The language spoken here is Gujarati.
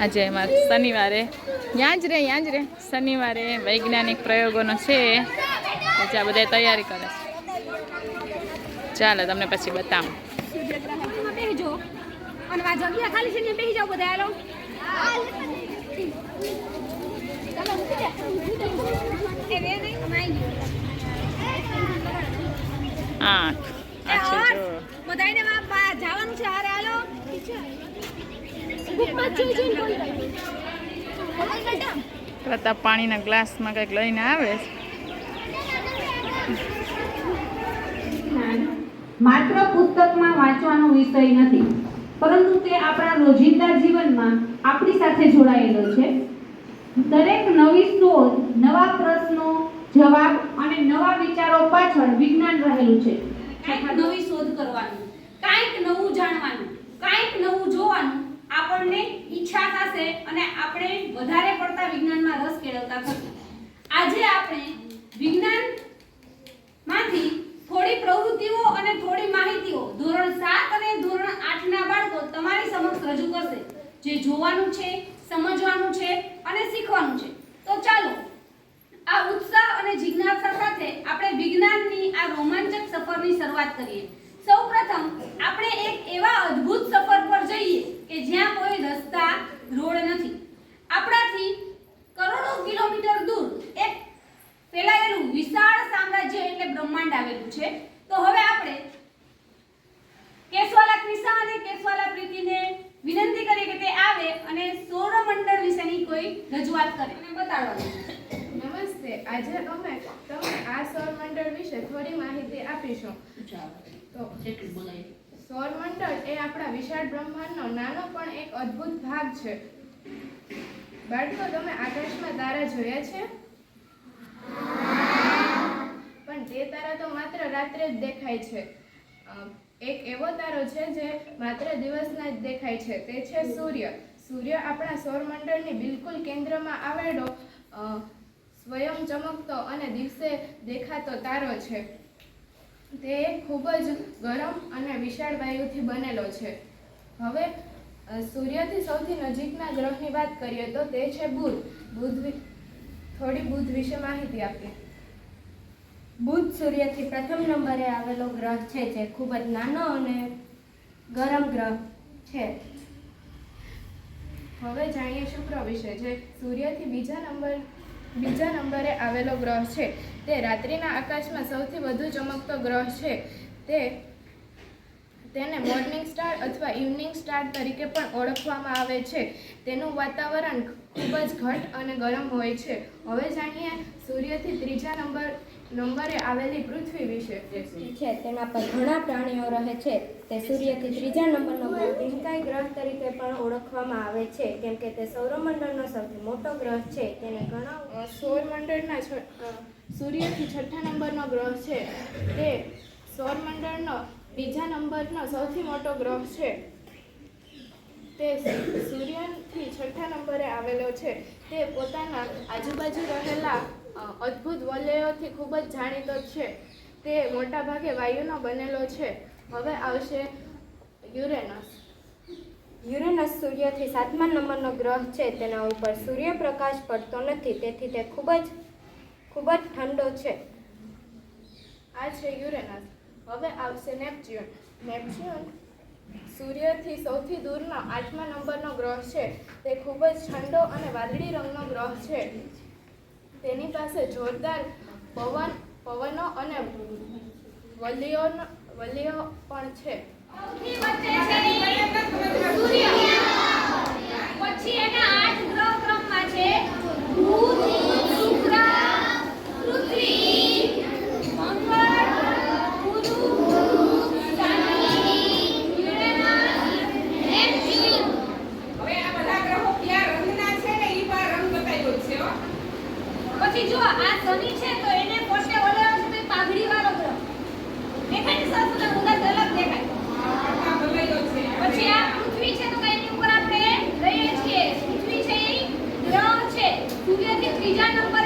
આજે અમારે શનિવારે ત્યાં જ રે શનિવારે વૈજ્ઞાનિક પ્રયોગોનો છે, પછી આ બધા તૈયારી કરે છે. ચાલો તમને પછી બતાવું. પ્રતાપ પાણીના ગ્લાસમાં કંઈક લઈને આવે છે. માત્ર પુસ્તકમાં વાંચવાનો વિષય નથી, પરંતુ તે આપણા રોજિંદા જીવનમાં આપણી સાથે જોડાયેલો છે. દરેક નવી શોધ, નવા પ્રશ્નો, જવાબ અને નવા વિચારો પાછળ વિજ્ઞાન રહેલું છે. કંઈક નવી શોધ કરવાનું, કંઈક નવું જાણવાનું, કંઈક નવું જોવાનું આપણને ઈચ્છા થશે અને આપણે વધારે પડતા વિજ્ઞાનમાં રસ કેળવતા થશું. આજે આપણે વિજ્ઞાનમાંથી થોડી પ્રવૃત્તિઓ અને થોડી માહિતીઓ ધોરણ 7 અને ધોરણ 8 ના બાળકો તમારી સમક્ષ રજૂ કરશે, જે જોવાનું છે, સમજવાનું છે અને શીખવાનું છે. તો ચાલો આ ઉત્સાહ અને જિજ્ઞાસા સાથે આપણે વિજ્ઞાનની આ રોમાંચક સફરની શરૂઆત કરીએ. સૌપ્રથમ આપણે એક એવા અદ્ભુત સફર પર જઈએ કે જ્યાં કોઈ રસ્તા, રોડ નથી. આપણાથી કરોડો કિલોમીટર દૂર એક ફેલાયેલું વિશાળ સામ્રાજ્ય એટલે બ્રહ્માંડ આવેલું છે. તો હવે આપણે કેશવાલા ક્રિશા અને કેશવાલા પ્રીતિને વિનંતી કરીએ કે તે આવે અને સૌરમંડળ વિશેની કોઈ રજૂઆત કરે અને બતાડવાનું. નમસ્તે, આજે અમે તમને આ સૌરમંડળ વિશે થોડી માહિતી આપીશું. તો સૌરમંડળ એ આપણા વિશાળ બ્રહ્માંડનો નાનો પણ એક અદ્ભુત ભાગ છે. બાળકો, તમે આકાશમાં તારા જોયા છે? પણ તે તારા તો માત્ર રાત્રે જ દેખાય છે. એક એવો તારો છે જે માત્ર દિવસના જ દેખાય છે, તે છે સૂર્ય. સૂર્ય આપણા સૌરમંડળની બિલકુલ કેન્દ્રમાં આવેલો સ્વયં ચમકતો અને દિવસે દેખાતો તારો છે. તે ખૂબ જ ગરમ અને વિશાળ વાયુથી બનેલો છે. હવે સૂર્યથી સૌથી નજીકના ગ્રહની વાત કરીએ તો તે છે બુધ. થોડી બુધ વિશે માહિતી આપીએ. બુધ સૂર્યથી પ્રથમ નંબરે આવેલો ગ્રહ છે, જે ખૂબ જ નાનો અને ગરમ ગ્રહ છે. હવે જાણીએ શુક્ર વિશે, જે સૂર્યથી બીજા નંબરે આવેલો ગ્રહ છે. તે રાત્રિના આકાશમાં સૌથી વધુ ચમકતો ગ્રહ છે. તેને મોર્નિંગ સ્ટાર અથવા ઇવનિંગ સ્ટાર તરીકે પણ ઓળખવામાં આવે છે. તેનું વાતાવરણ ખૂબ જ ઘટ અને ગરમ હોય છે. હવે જાણીએ સૂર્યથી ત્રીજા નંબરે આવેલી પૃથ્વી વિશે. છે તેના પર ઘણા પ્રાણીઓ રહે છે. તે સૂર્યથી ત્રીજા નંબરનો ગ્રહ પિંકાઈ ગ્રહ તરીકે પણ ઓળખવામાં આવે છે, કેમ કે તે સૌરમંડળનો સૌથી મોટો ગ્રહ છે. તેને ઘણા સૌરમંડળના સૂર્યથી છઠ્ઠા નંબરનો ગ્રહ છે. તે સૌરમંડળનો બીજા નંબરનો સૌથી મોટો ગ્રહ છે. તે સૂર્યથી છઠ્ઠા નંબરે આવેલો છે. તે પોતાના આજુબાજુ રહેલા અદ્ભુત વલયોથી ખૂબ જ જાણીતો છે. તે મોટા ભાગે વાયુનો બનેલો છે. હવે આવશે યુરેનસ. યુરેનસ સૂર્યથી 7મા નંબરનો ગ્રહ છે. તેના ઉપર સૂર્યપ્રકાશ પડતો નથી, તેથી તે ખૂબ જ ઠંડો છે. આ છે યુરેનસ. હવે આવશે નેપચ્યુન. નેપચ્યુન સૂર્યથી સૌથી દૂરનો 8મા નંબરનો ગ્રહ છે. તે ખૂબ જ ઠંડો અને વાદળી રંગનો ગ્રહ છે. તેની પાસે જોરદાર પવનો અને વલયો પણ છે. પછી એના 8 ગ્રહ ક્રમમાં છે બુધ, શુક્ર, પૃથ્વી, મંગળ, ગુરુ, શનિ, યુરેનસ, નેપચ્યુન. હવે આ બધા ગ્રહો કયા રંગના છે ને એ પણ રંગ બતાવ્યો છે. પછી જો આ શનિ છે તો એને પોતે ઓલેલો છે તો પાઘડી વાળો ગ્રહ દેખાય ને સરસ અને મુદત અલગ દેખાય. પછી આ પૃથ્વી છે તો એની ઉપર આપણે રહીએ છીએ. પૃથ્વી છે એ ગ્રહ છે સૂર્યથી ત્રીજા નંબર